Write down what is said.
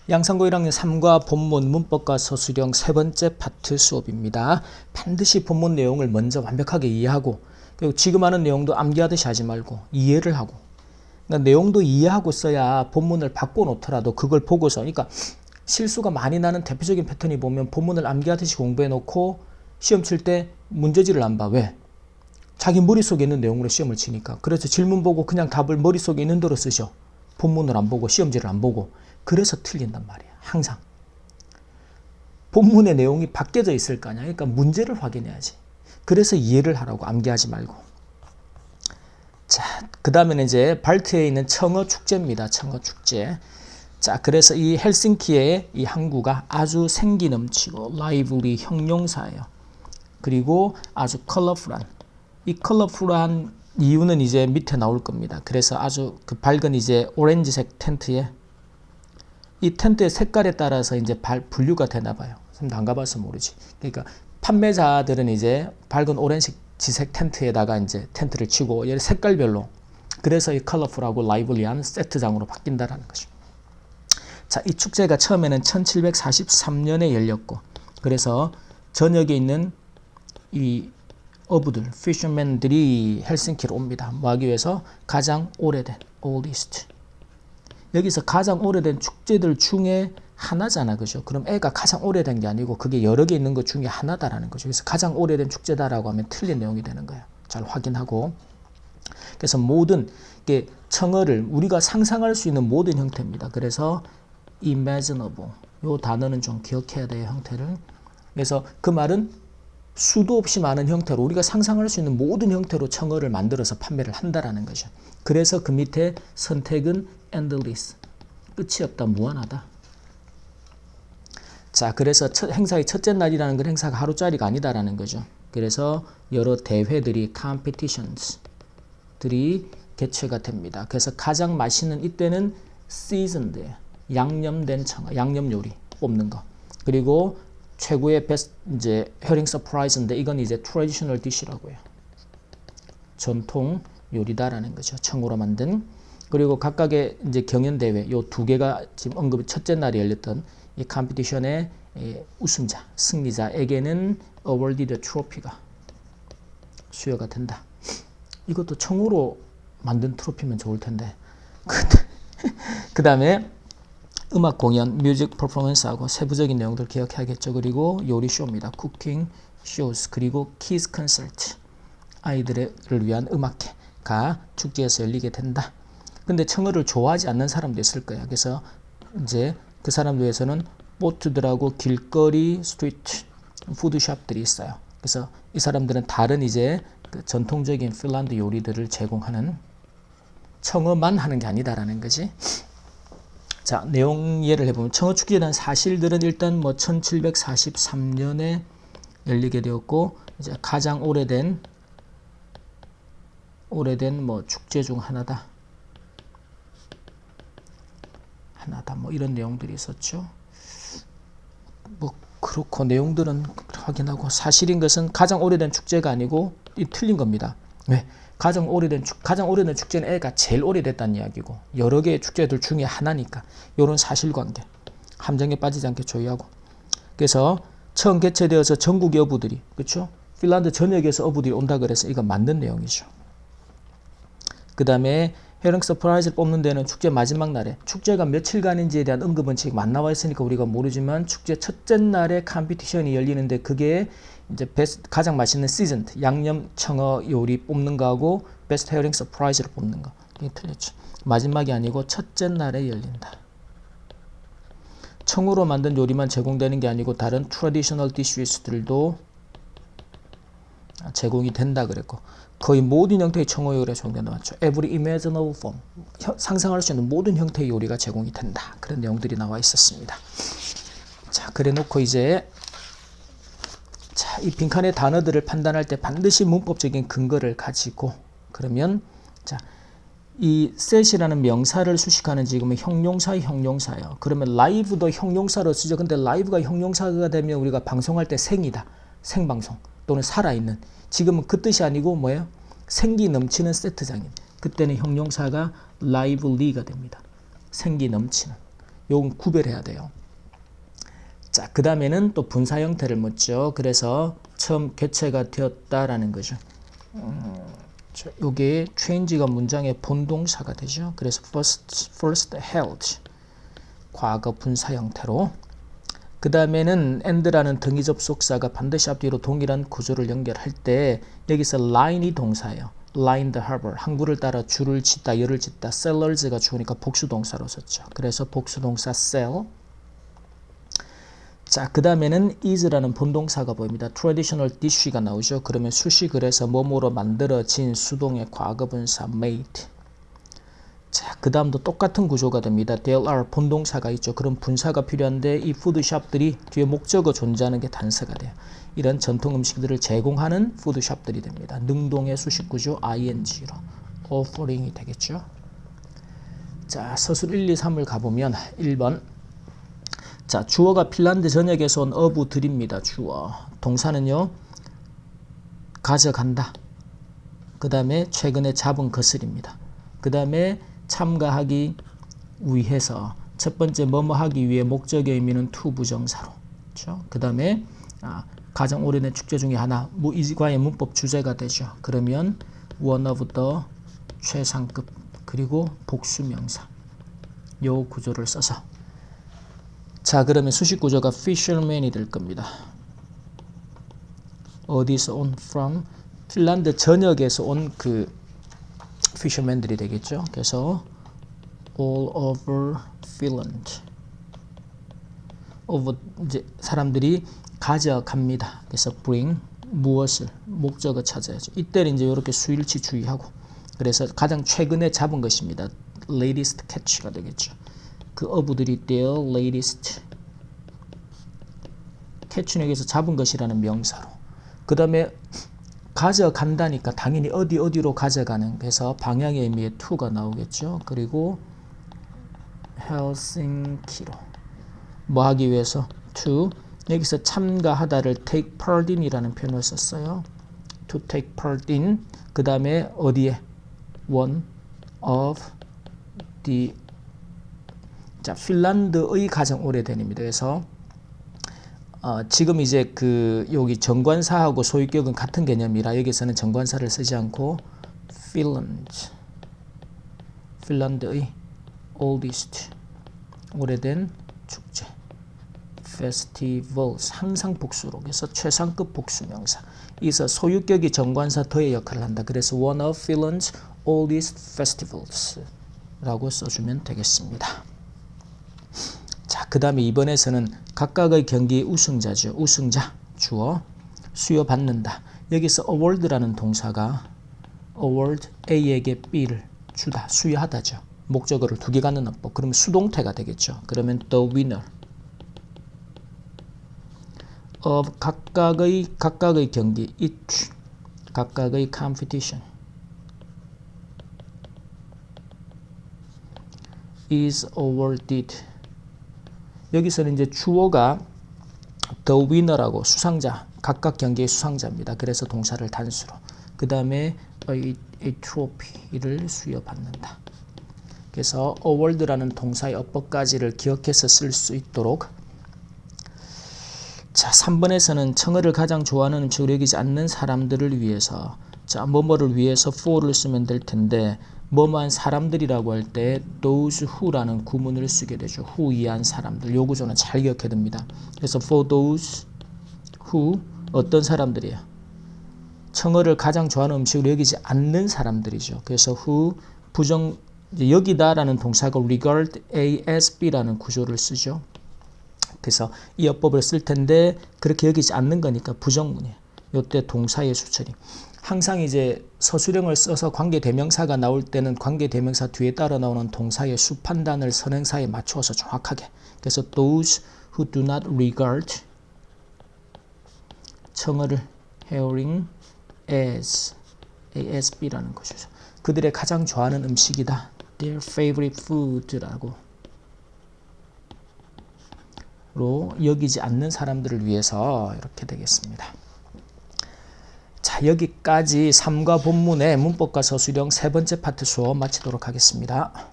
양산고 1학년 3과 본문 문법과 서술형 세 번째 파트 수업입니다. 반드시 본문 내용을 먼저 완벽하게 이해하고 그리고 지금 하는 내용도 암기하듯이 하지 말고 이해를 하고 그러니까 내용도 이해하고 써야 본문을 바꿔놓더라도 그걸 보고서 그러니까 실수가 많이 나는 대표적인 패턴이 보면 본문을 암기하듯이 공부해놓고 시험 칠 때 문제지를 안 봐. 왜? 자기 머릿속에 있는 내용으로 시험을 치니까. 그래서 질문 보고 그냥 답을 머릿속에 있는 대로 쓰셔. 본문을 안 보고 시험지를 안 보고. 그래서 틀린단 말이야. 항상. 본문의 내용이 바뀌어져 있을 거 아니야. 그러니까 문제를 확인해야지. 그래서 이해를 하라고 암기하지 말고. 자, 그 다음에는 이제 발트에 있는 청어 축제입니다. 청어 축제. 자, 그래서 이 헬싱키의 이 항구가 아주 생기 넘치고 lively 형용사예요. 그리고 아주 컬러풀한. 이 컬러풀한 이유는 이제 밑에 나올 겁니다. 그래서 아주 그 밝은 이제 오렌지색 텐트에 이 텐트의 색깔에 따라서 이제 분류가 되나 봐요. 선생님도 안 가봐서 모르지. 그러니까 판매자들은 이제 밝은 오렌지색 텐트에다가 이제 텐트를 치고 색깔별로 그래서 이 컬러풀하고 라이블리한 세트장으로 바뀐다라는 거죠. 자, 이 축제가 처음에는 1743년에 열렸고 그래서 전역에 있는 이 어부들, 피셔맨들이 헬싱키로 옵니다. 뭐 하기 위해서 가장 오래된 oldest. 여기서 가장 오래된 축제들 중에 하나잖아. 그죠? 그럼 애가 가장 오래된 게 아니고 그게 여러 개 있는 것 중에 하나다라는 거죠. 그래서 가장 오래된 축제다라고 하면 틀린 내용이 되는 거예요. 잘 확인하고. 그래서 모든 게 청어를 우리가 상상할 수 있는 모든 형태입니다. 그래서 imaginable. 요 단어는 좀 기억해야 돼요. 형태를. 그래서 그 말은 수도 없이 많은 형태로 우리가 상상할 수 있는 모든 형태로 청어를 만들어서 판매를 한다라는 거죠. 그래서 그 밑에 선택은 endless. 끝이 없다. 무한하다. 자, 그래서 행사의 첫째 날이라는 건 행사가 하루짜리가 아니다라는 거죠. 그래서 여러 대회들이 competitions들이 개최가 됩니다. 그래서 가장 맛있는 이때는 seasoned 양념된 청어, 양념 요리 뽑는 거. 그리고 최고의 베스트 이제 헤링 서프라이즈인데 이건 이제 트래디셔널 디시라고 해요. 전통 요리다라는 거죠. 청으로 만든. 그리고 각각의 이제 경연 대회 요 두 개가 지금 언급 첫째 날에 열렸던 이 컴피티션의 우승자, 승리자에게는 awarded 트로피가 수여가 된다. 이것도 청으로 만든 트로피면 좋을 텐데. 그 다음에 음악 공연, 뮤직 퍼포먼스하고 세부적인 내용들 기억해야겠죠. 그리고 요리 쇼입니다. 쿠킹 쇼스 그리고 키즈 콘서트 아이들을 위한 음악회가 축제에서 열리게 된다. 근데 청어를 좋아하지 않는 사람도 있을 거야. 그래서 이제 그 사람들에서는 보트들하고 길거리 스트리트 푸드숍들이 있어요. 그래서 이 사람들은 다른 이제 그 전통적인 핀란드 요리들을 제공하는 청어만 하는 게 아니다라는 거지. 자, 내용 이해를 해보면 청어 축제에 대한 사실들은 일단 뭐 1743년에 열리게 되었고 이제 가장 오래된 뭐 축제 중 하나다 뭐 이런 내용들이 있었죠. 뭐 그렇고 내용들은 확인하고 사실인 것은 가장 오래된 축제가 아니고 이 틀린 겁니다. 왜? 가장 오래된 축제는 애가 제일 오래됐다는 이야기고 여러 개의 축제들 중에 하나니까 이런 사실관계 함정에 빠지지 않게 조의하고 그래서 처음 개최되어서 전국의 어부들이 그렇죠? 핀란드 전역에서 어부들이 온다 그래서 이건 맞는 내용이죠. 그 다음에 헤링 서프라이즈를 뽑는 데는 축제 마지막 날에 축제가 며칠간인지에 대한 언급은 지금 안 나와 있으니까 우리가 모르지만 축제 첫째 날에 컴피티션이 열리는데 그게 이제 가장 맛있는 시즌 양념 청어 요리 뽑는 거하고 베스트 헤어링 서프라이즈를 뽑는 거 이게 틀렸죠. 마지막이 아니고 첫째 날에 열린다. 청으로 만든 요리만 제공되는 게 아니고 다른 트래디셔널 디시들도 제공이 된다 그랬고 거의 모든 형태의 청어 요리가 제공된다 맞죠. Every imaginable form 상상할 수 있는 모든 형태의 요리가 제공이 된다. 그런 내용들이 나와 있었습니다. 자, 그래 놓고 이제 자, 이 빈칸의 단어들을 판단할 때 반드시 문법적인 근거를 가지고 그러면 자, 이 set이라는 명사를 수식하는 지금은 형용사예요. 그러면 live도 형용사로 쓰죠. 근데 live가 형용사가 되면 우리가 방송할 때 생이다. 생방송 또는 살아있는 지금은 그 뜻이 아니고 뭐예요? 생기 넘치는 세트장인 그때는 형용사가 lively가 됩니다. 생기 넘치는 요건 구별해야 돼요. 자, 그 다음에는 또 분사 형태를 묻죠. 그래서 처음 개체가 되었다라는 거죠. 요게 change가 문장의 본동사가 되죠. 그래서 first held 과거 분사 형태로. 그 다음에는 and라는 등위 접속사가 반드시 앞뒤로 동일한 구조를 연결할 때 여기서 line이 동사예요. line the harbor, 항구를 따라 줄을 짓다, 열을 짓다. sellers가 주어니까 복수동사로 썼죠. 그래서 복수동사 sell. 자, 그 다음에는 is라는 본동사가 보입니다. traditional dish가 나오죠. 그러면 수식을 해서 뭐뭐로 만들어진 수동의 과거분사 made. 자, 그 다음도 똑같은 구조가 됩니다. there are 본동사가 있죠. 그럼 분사가 필요한데 이 푸드샵들이 뒤에 목적어 존재하는 게 단서가 돼요. 이런 전통 음식들을 제공하는 푸드샵들이 됩니다. 능동의 수식 구조 ing로 offering이 되겠죠. 자, 서술 1, 2, 3을 가보면 1번. 자, 주어가 핀란드 전역에서 온 어부들입니다. 주어. 동사는요, 가져간다. 그 다음에 최근에 잡은 것을입니다. 그 다음에 참가하기 위해서 첫 번째 뭐뭐 하기 위해 목적의 의미는 to 부정사로. 그렇죠? 그 다음에 가장 오래된 축제 중에 하나, 이과의 문법 주제가 되죠. 그러면 one of the 최상급 그리고 복수명사. 요 구조를 써서. 자, 그러면 수식 구조가 fisherman이 될 겁니다. 어디서 온? from 핀란드 전역에서 온 그 fisherman들이 되겠죠. 그래서 all over Finland. over 이제 사람들이 가져갑니다. 그래서 bring 무엇을 목적어 찾아야죠. 이때는 이제 이렇게 수일치 주의하고. 그래서 가장 최근에 잡은 것입니다. latest catch가 되겠죠. 그 어부들이 their latest catch는 여기서 잡은 것이라는 명사로. 그 다음에 가져간다니까 당연히 어디로 가져가는. 그래서 방향의 의미의 to가 나오겠죠. 그리고 헬싱키로 뭐 하기 위해서 to. 여기서 참가하다를 take part in이라는 표현을 썼어요. to take part in. 그 다음에 어디에? one of the. 자, 핀란드의 가장 오래된입니다. 그래서 지금 이제 여기 정관사하고 소유격은 같은 개념이라 여기서는 정관사를 쓰지 않고 핀란드의 oldest 오래된 축제 festivals 항상 복수로. 그래서 최상급 복수명사. 이서 소유격이 정관사 더의 역할을 한다. 그래서 one of Finland's oldest festivals 라고 써주면 되겠습니다. 자, 그 다음에 이번에서는 각각의 경기의 우승자죠. 우승자, 주어, 수여받는다. 여기서 award라는 동사가 award, A에게 B를 주다, 수여하다죠. 목적어를 두 개 갖는 어법. 그러면 수동태가 되겠죠. 그러면 the winner of 각각의 경기, each, 각각의 competition is awarded. 여기서는 이제 주어가 the winner라고 수상자, 각각 경기의 수상자입니다. 그래서 동사를 단수로. 그 다음에 a trophy를 수여받는다. 그래서 award라는 동사의 어법까지를 기억해서 쓸 수 있도록. 자, 3번에서는 청어를 가장 좋아하는 음식을 여기지 않는 사람들을 위해서. 자, 뭐뭐를 위해서 for를 쓰면 될 텐데 뭐뭐한 사람들이라고 할 때 those who라는 구문을 쓰게 되죠. who 이한 사람들. 요 구조는 잘 기억해야 됩니다. 그래서 for those who 어떤 사람들이에요? 청어를 가장 좋아하는 음식을 여기지 않는 사람들이죠. 그래서 who 부정 여기다라는 동사가 regard A as B라는 구조를 쓰죠. 그래서 이 어법을 쓸 텐데 그렇게 여기지 않는 거니까 부정문이에요. 이때 동사의 수처리. 항상 이제 서술형을 써서 관계대명사가 나올 때는 관계대명사 뒤에 따라 나오는 동사의 수 판단을 선행사에 맞추어서 정확하게. 그래서 those who do not regard 청어를 hearing as ASB라는 것이죠. 그들의 가장 좋아하는 음식이다. Their favorite food라고 로 여기지 않는 사람들을 위해서 이렇게 되겠습니다. 자, 여기까지 3과 본문의 문법과 서술형 세 번째 파트 수업 마치도록 하겠습니다.